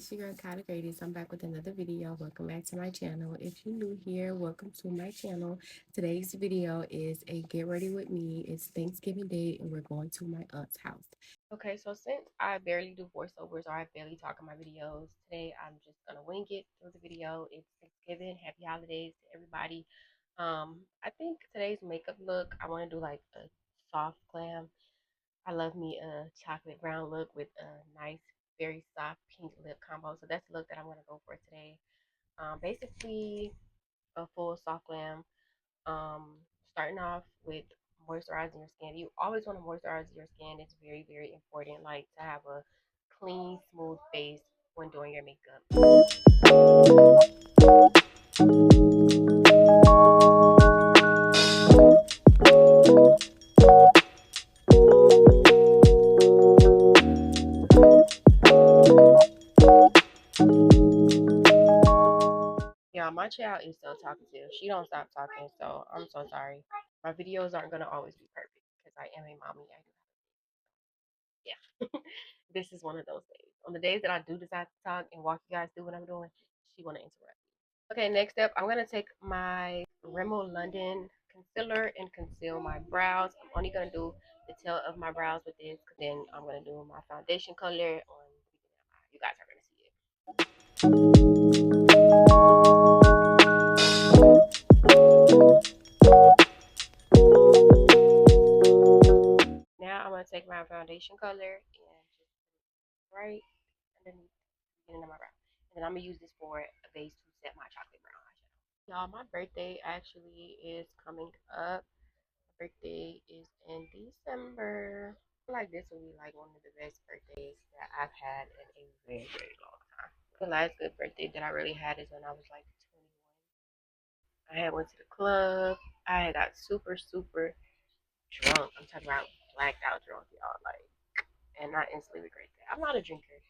it's your girl Kyla Gradies. I'm back with another video. Welcome back to my channel. If you're new here, welcome to my channel. Today's video is a get ready with me. It's Thanksgiving Day and we're going to my aunt's house. Okay, so since I barely do voiceovers or I barely talk in my videos, today I'm just gonna wing it through the video. It's Thanksgiving. Happy holidays to everybody. I think today's makeup look, I want to do like a soft glam. I love me a chocolate brown look with a nice, very soft pink lip combo. So that's the look that I'm gonna go for today. Basically a full soft glam. Starting off with moisturizing your skin. You always want to moisturize your skin. It's very, very important. Like to have a clean, smooth face when doing your makeup. Yeah, my child is so talkative. She don't stop talking, so I'm so sorry. My videos aren't gonna always be perfect because I am a mommy. I do, yeah. This is one of those days. On the days that I do decide to talk and walk you guys through what I'm doing, she wanna interrupt. Okay, next up, I'm gonna take my Rimmel London concealer and conceal my brows. I'm only gonna do the tail of my brows with this, then I'm gonna do my foundation color on. You guys are gonna see it. Now I'm gonna take my foundation color and just right underneath the beginning of my brow, and then I'm gonna use this for a base to set my chocolate brown eyeshadow. Y'all, my birthday actually is coming up. My birthday is in December. I feel like this will be like one of the best birthdays that I've had in a very, very long time. The last good birthday that I really had is when I was like 21. I had went to the club. I had got super, super drunk. I'm talking about blacked out drunk, y'all. Like, and not instantly regret that. I'm not a drinker.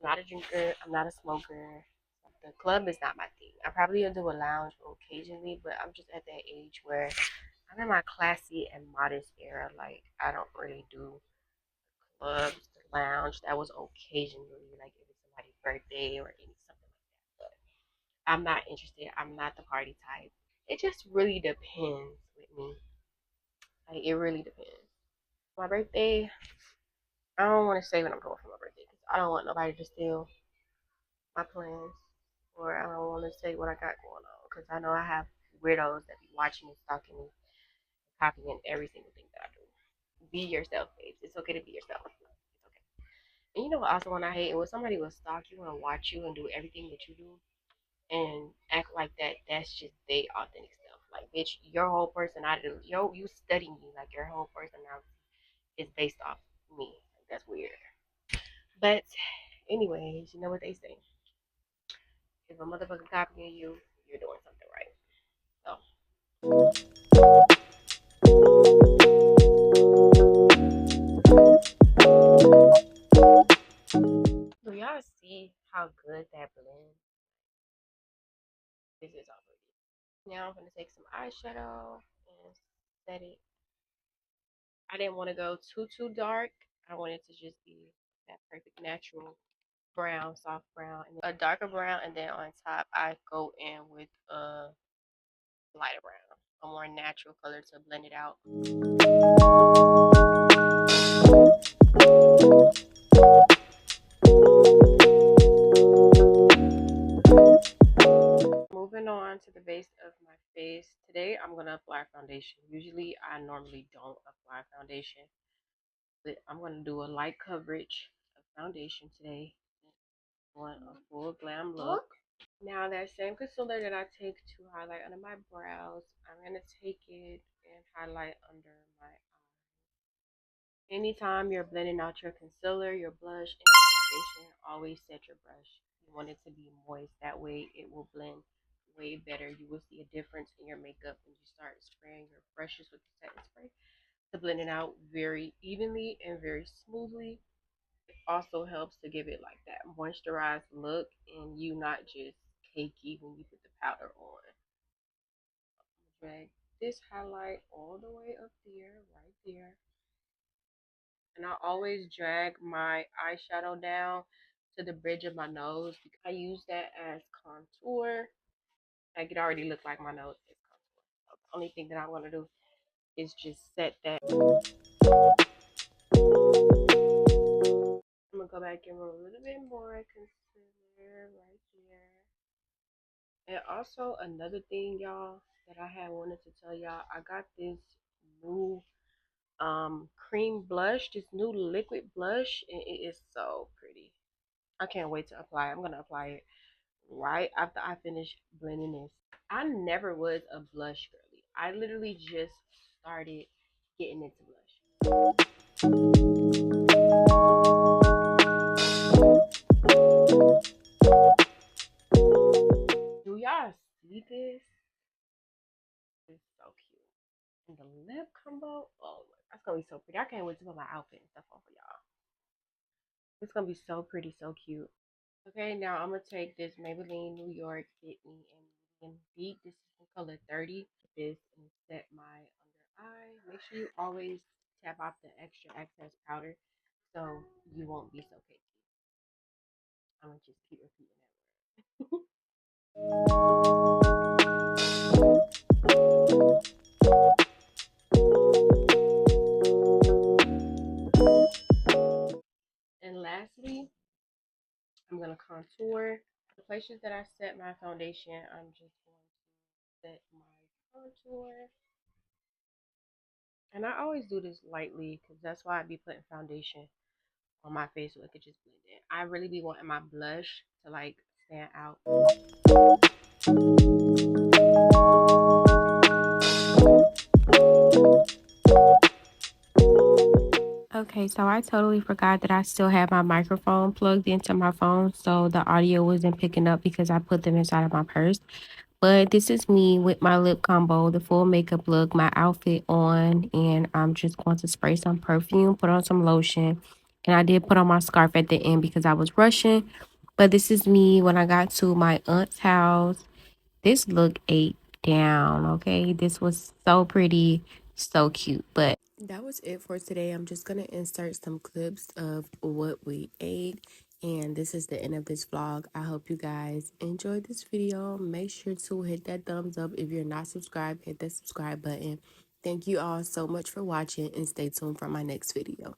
I'm not a drinker. I'm not a smoker. The club is not my thing. I probably will do a lounge occasionally, but I'm just at that age where I'm in my classy and modest era. Like, I don't really do clubs, the lounge. That was occasionally, like if it's somebody's birthday or any something like that. But I'm not interested. I'm not the party type. It just really depends with me. Like, it really depends. My birthday, I don't want to say what I'm doing for my birthday because I don't want nobody to steal my plans, or I don't want to say what I got going on because I know I have weirdos that be watching and stalking me, copying every single thing that I do. Be yourself, babes. It's okay to be yourself. It's okay. And you know what? Also, when I hate it, when somebody will stalk you and watch you and do everything that you do and act like that, that's just they authentic stuff. Like, bitch, your whole personality, you study me, like your whole personality is based off me. Like, that's weird. But, anyways, you know what they say. If a motherfucker copying you, you're doing something right. So y'all see how good that blends? This is already. Now I'm gonna take some eyeshadow and set it. I didn't want to go too dark. I wanted to just be that perfect natural brown, soft brown, and a darker brown, and then on top I go in with a lighter brown, a more natural color to blend it out. Moving on to the base of my face. Today I'm gonna apply foundation. Usually I normally don't apply foundation, but I'm gonna do a light coverage of foundation today. I want a full glam look. Now that same concealer that I take to highlight under my brows, I'm gonna take it and highlight under my eye. Anytime you're blending out your concealer, your blush, and your foundation, always set your brush. You want it to be moist. That way it will blend way better. You will see a difference in your makeup when you start spraying your brushes with the setting spray to blend it out very evenly and very smoothly. Also helps to give it like that moisturized look and you not just cakey when you put the powder on. Drag this highlight all the way up there, right there. And I always drag my eyeshadow down to the bridge of my nose. I use that as contour. Like it already looked like my nose is contour. So the only thing that I'm gonna do is just set that. I'm gonna go back and roll a little bit more concealer right here. And also another thing, y'all, that I had wanted to tell y'all, I got this new cream blush, this new liquid blush, and it is so pretty. I can't wait to apply it. I'm gonna apply it right after I finish blending this. I never was a blush girly. I literally just started getting into blush. Do y'all see this? It's so cute. And the lip combo, oh, that's gonna be so pretty. I can't wait to put my outfit and stuff on for y'all. It's gonna be so pretty, so cute. Okay, now I'm gonna take this Maybelline New York Fit Me and Medium Beat. This is the color 30. This and set my under eye. Make sure you always tap off the extra excess powder so you won't be so cakey. I'm gonna just keep repeating that. And lastly, I'm gonna contour. The places that I set my foundation, I'm just going to set my contour. And I always do this lightly because that's why I be putting foundation on my face so it could just blend in. I really be wanting my blush to like stand out. Okay, so I totally forgot that I still have my microphone plugged into my phone, so the audio wasn't picking up because I put them inside of my purse. But this is me with my lip combo, the full makeup look, my outfit on, and I'm just going to spray some perfume, put on some lotion, and I did put on my scarf at the end because I was rushing. But this is me when I got to my aunt's house. This look ate down, okay? This was so pretty, so cute. But that was it for today. I'm just going to insert some clips of what we ate. And this is the end of this vlog. I hope you guys enjoyed this video. Make sure to hit that thumbs up. If you're not subscribed, hit that subscribe button. Thank you all so much for watching and stay tuned for my next video.